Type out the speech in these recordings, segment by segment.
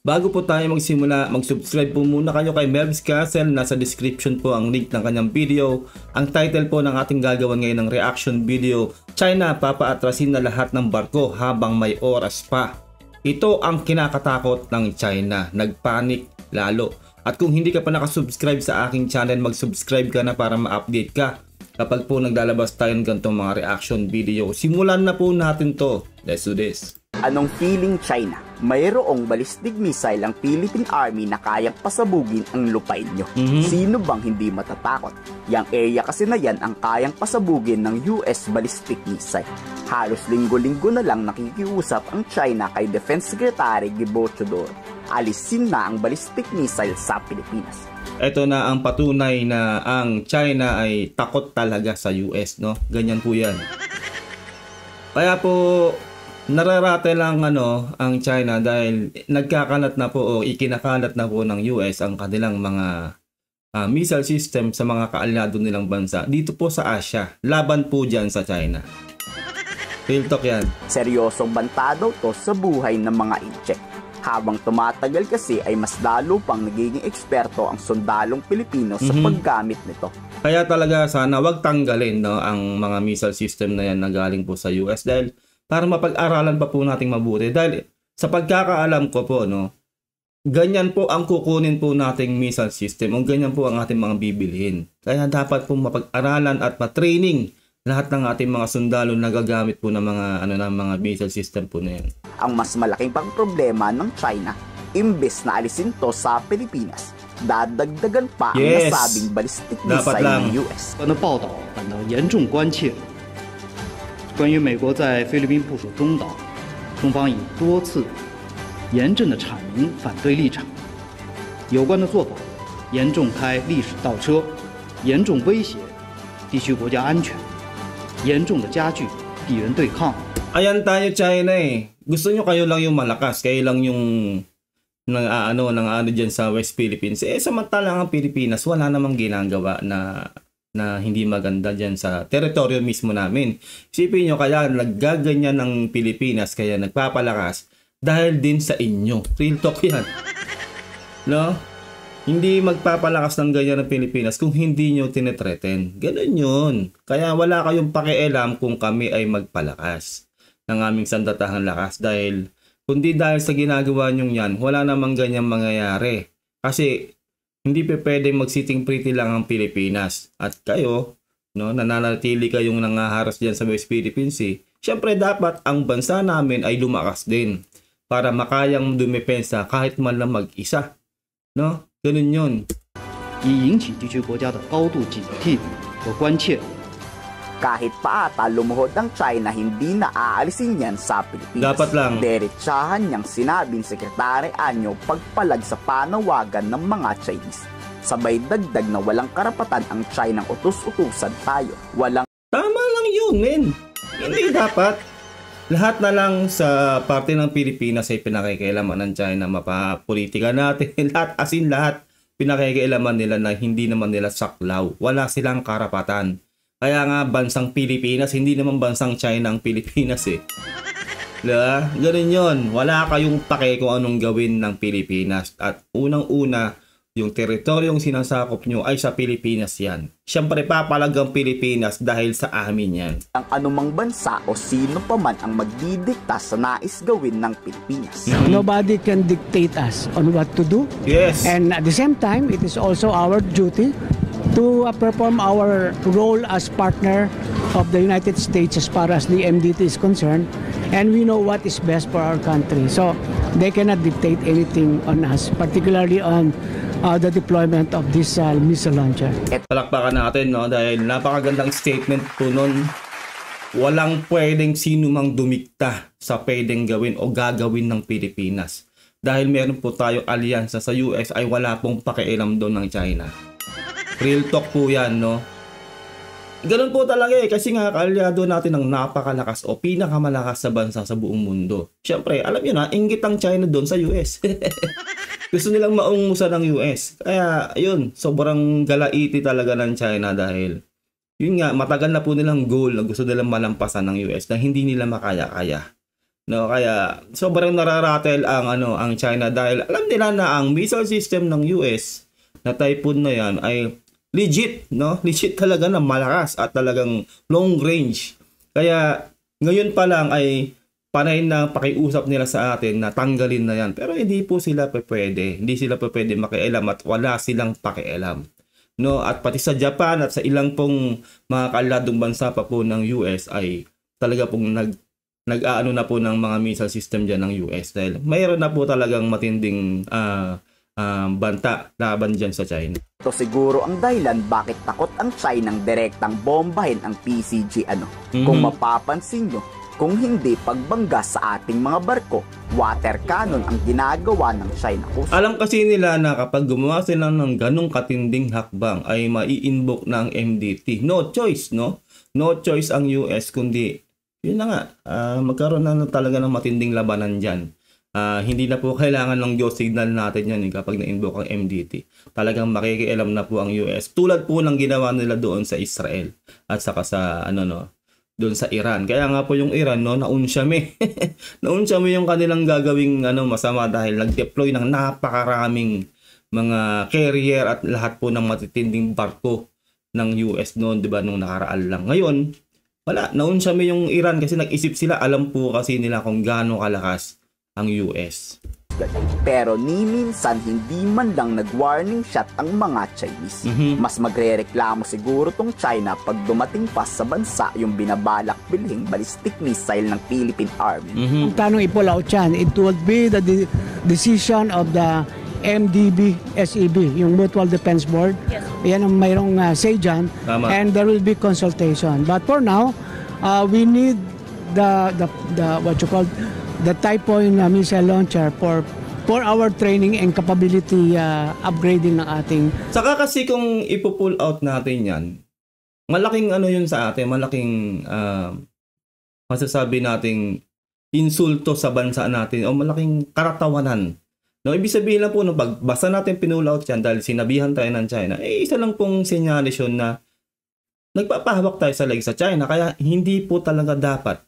Bago po tayo magsimula, mag-subscribe po muna kayo kay Melv's Castle. Nasa description po ang link ng kanyang video. Ang title po ng ating gagawin ngayon ng reaction video, China papaatrasin na lahat ng barko habang may oras pa. Ito ang kinakatakot ng China, nagpanik lalo. At kung hindi ka pa nakasubscribe sa aking channel, mag-subscribe ka na para ma-update ka kapag po naglalabas tayo ng ganitong mga reaction video. Simulan na po natin to. Let's do this. Anong feeling China? Mayroong ballistic missile ang Philippine Army na kayang pasabugin ang lupain nyo. Sino bang hindi matatakot? Yang area kasi na yan ang kayang pasabugin ng US ballistic missile. Halos linggo-linggo na lang nakikiusap ang China kay Defense Secretary Gibo Chodor. Alisin na ang ballistic missile sa Pilipinas. Ito na ang patunay na ang China ay takot talaga sa US, no? Ganyan po yan. Kaya po nararate lang ang China dahil nagkakalat na po o ikinakalat na po ng US ang kanilang mga missile system sa mga kaalyado nilang bansa dito po sa Asia. Laban po dyan sa China. Real talk yan. Seryosong banta daw to sa buhay ng mga incheck. Habang tumatagal kasi ay mas lalo pang nagiging eksperto ang sundalong Pilipino sa paggamit nito. Kaya talaga sana wag tanggalin ang mga missile system na yan na galing po sa US dahil para mapag-aralan pa po nating mabuti. Dahil sa pagkakaalam ko po, ganyan po ang kukunin po nating missile system o ganyan po ang ating mga bibilhin. Kaya dapat po mapag-aralan at ma-training lahat ng ating mga sundalo na gagamit po ng mga missile system po na yan. Ang mas malaking pang problema ng China, imbes na alisin to sa Pilipinas, dadagdagan pa ang nasabing ballistic missile ng US. 报道感到严重关切。关于美国在菲律宾部署中岛，中方已多次严正地阐明反对立场。有关的做法严重开历史倒车，严重威胁地区国家安全，严重地加剧地缘对抗。 Ayan tayo China eh. Gusto nyo kayo lang yung malakas, kayo lang yung dyan sa West Philippines. Samantalang ang Pilipinas wala namang ginagawa na hindi maganda dyan sa teritoryo mismo namin. Isipin nyo kaya naggaganyan ng Pilipinas, kaya nagpapalakas dahil din sa inyo. Real talk yan. No? Hindi magpapalakas ng ganyan ng Pilipinas kung hindi nyo tinetreten. Ganun yun. Kaya wala kayong pakialam kung kami ay magpalakas ng aming sandatahang lakas. Dahil kundi dahil sa ginagawa nyo yan, wala namang ganyang mangyayari. Kasi hindi pa pwedeng mag-sitting pretty lang ang Pilipinas. At kayo, nananatili kayong nangaharas dyan sa West Philippines Sea. Siyempre dapat ang bansa namin ay lumakas din para makayang dumepensa kahit man lang mag-isa. No? Ganun yun. 以引起地区国家的高度警惕和关切。 Kahit pa ata lumuhod ang China, hindi na aalisin yan sa Pilipinas. Dapat lang. Derechahan niyang sinabing Sekretary Anyo pagpalag sa panawagan ng mga Chinese. Sabay dagdag na walang karapatan ang China ng utus-utusan tayo. Walang... Tama lang yun, men. Hindi dapat. Lahat na lang sa parte ng Pilipinas ay pinakikialaman ng China. Mapapolitika natin. lahat pinakikialaman nila na hindi naman nila saklaw. Wala silang karapatan. Kaya nga bansang Pilipinas, hindi naman bansang China ang Pilipinas eh. Diba? Ganun yun. Wala kayong pake kung anong gawin ng Pilipinas. At unang-una, yung teritoryong sinasakop nyo ay sa Pilipinas yan. Siyempre papalag ang Pilipinas dahil sa amin yan. Ang anumang bansa o sino pa man ang magdidikta sa nais gawin ng Pilipinas. Nobody can dictate us on what to do. Yes. And at the same time, it is also our duty to perform our role as partner of the United States as far as the MDT is concerned, and we know what is best for our country. So they cannot dictate anything on us, particularly on the deployment of this missile launcher. Palakpakan natin dahil napakagandang statement po nun. Walang pwedeng sino mang dumikta sa pwedeng gawin o gagawin ng Pilipinas. Dahil meron po tayo alyansa sa US ay wala pong pakialam doon ng China. Real talk po yan, Ganun po talaga kasi nga kaalyado natin ang napakalakas o pinakamalakas sa bansa sa buong mundo. Siyempre, alam nyo na, inggit ang China doon sa US. Gusto nilang maungusan ng US. Kaya, yun, sobrang galaiti talaga ng China dahil yun nga, matagal na po nilang goal na gusto nilang malampasan ng US na hindi nila makaya-kaya. No, kaya sobrang nararatel ang China dahil alam nila na ang missile system ng US na Typhoon na yan ay legit, no? Legit talaga na malakas at talagang long range. Kaya ngayon pa lang ay panay na pakiusap nila sa atin na tanggalin na yan. Pero hindi po sila pwede. Hindi sila pwede makialam at wala silang pakialam. No, at pati sa Japan at sa ilang pong mga kaladong bansa pa po ng US ay talaga pong nag-aano na po ng mga missile system dyan ng US dahil mayroon na po talagang matinding banta laban dyan sa China. Ito siguro ang dahilan bakit takot ang China ng direktang bombahin ang PCG Kung mapapansin nyo, kung hindi pagbangga sa ating mga barko, water cannon ang ginagawa ng China. Alam kasi nila na kapag gumawa sila ng ganong katinding hakbang ay mai-invoke ng MDT. No choice, no? No choice ang US kundi, yun na nga, magkaroon na talaga ng matinding labanan dyan. Hindi na po kailangan ng Diyos signal natin yan kapag na-invoke ang MDT. Talagang makikialam na po ang US. Tulad po ng ginawa nila doon sa Israel at saka sa doon sa Iran. Kaya nga po yung Iran, no, naunsyame. Naunsyame yung kanilang gagawing masama dahil nag-deploy ng napakaraming mga carrier at lahat po ng matitinding barko ng US noon, 'di ba, nung nakaraan lang. Ngayon, wala, naunsyame yung Iran kasi nag-isip sila, alam po kasi nila kung gaano kalakas ang US. Pero ni minsan hindi man lang nag-warning shot ang mga Chinese. Mas magre-reklamo siguro tong China pag dumating pa sa bansa yung binabalak bilhing ballistic missile ng Philippine Army. Kung tanong i-pull out yan, it would be the decision of the MDB, SEB, yung Mutual Defense Board. Yes. Yan ang mayroong say dyan. Tama. And there will be consultation. But for now, we need the what you call the Typhoon missile launcher for our training and capability upgrading ng ating. Saka kasi kung ipo-pull out natin yan, malaking yun sa atin, malaking masasabi nating insulto sa bansa natin o malaking karatawanan. No, ibig sabihin lang po, no, basta natin pinull out yan dahil sinabihan tayo ng China, isa lang pong senyalis yun na nagpapahawak tayo sa leg sa China, kaya hindi po talaga dapat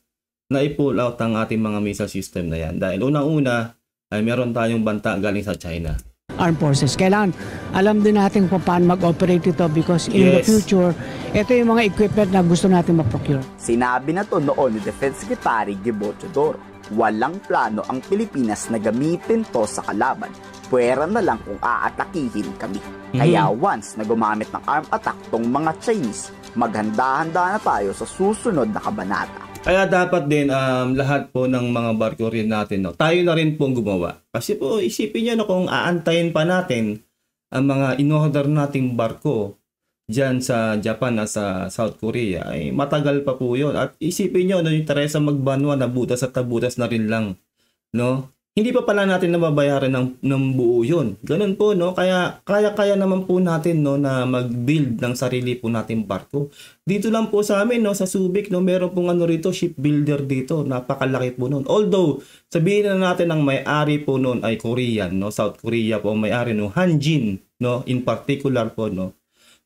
na i-pull out ang ating mga missile system na yan. Dahil unang-una ay meron tayong banta galing sa China. Armed Forces. Kailangan alam din natin kung paano mag-operate ito because in the future, ito yung mga equipment na gusto natin ma-procure. Sinabi na to noon ni Defense Secretary Gibo Teodoro. Walang plano ang Pilipinas na gamitin to sa kalaban. Pwera na lang kung aatakihin kami. Kaya once na gumamit ng armed attack tong mga Chinese, maghanda-handa na tayo sa susunod na kabanata. Kaya dapat din lahat po ng mga barko rin natin, no, tayo na rin pong gumawa. Kasi po isipin nyo kung aantayin pa natin ang mga in-order nating barko dyan sa Japan at sa South Korea, ay matagal pa po yun. At isipin nyo, yung Teresa Magbanwa na butas at tabutas na rin lang. No? Hindi pa pala natin nababayaran ng buo yun. Ganun po, no? Kaya kaya naman po natin, no, na mag-build ng sarili po nating barko. Dito lang po sa amin, no, sa Subic, no, meron pong rito, shipbuilder dito. Napakalaki po nun. Although, sabihin na natin ang may-ari po nun ay Korean, no? South Korea po ang may-ari, no? Hanjin, no? In particular po, no?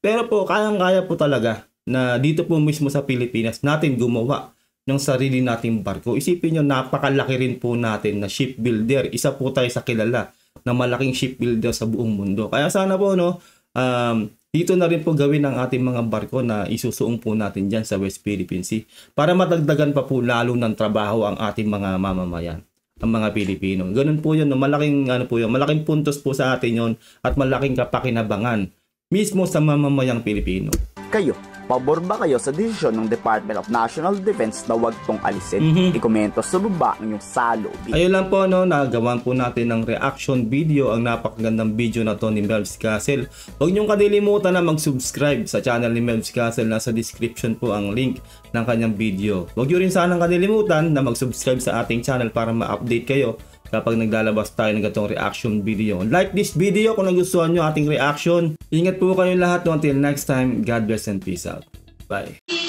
Pero po, kayang-kaya po talaga na dito po mismo sa Pilipinas natin gumawa ng sarili nating barko. Isipin nyo, napakalaki rin po natin na shipbuilder. Isa po tayo sa kilala na malaking shipbuilder sa buong mundo. Kaya sana po, no, dito na rin po gawin ang ating mga barko na isusuong po natin dyan sa West Philippine Sea para madagdagan pa po lalo ng trabaho ang ating mga mamamayan, ang mga Pilipino. Ganun po yun, no? Malaking, malaking puntos po sa atin yun at malaking kapakinabangan mismo sa mamamayang Pilipino. Kayo, pabor ba kayo sa desisyon ng Department of National Defense na wag tong alisin? I-komento sa baba ng inyong saloobin. Ayun lang po, no, nagawan po natin ng reaction video, ang napakagandang video na to ni Melvs Castle. Huwag niyong kalilimutan na mag-subscribe sa channel ni Melvs Castle. Nasa description po ang link ng kanyang video. Huwag niyo rin sanang kalilimutan na mag-subscribe sa ating channel para ma-update kayo kapag naglalabas tayo ng gatong reaction video. Like this video kung nagustuhan nyo ating reaction. Ingat po kayo lahat. Until next time, God bless and peace out. Bye.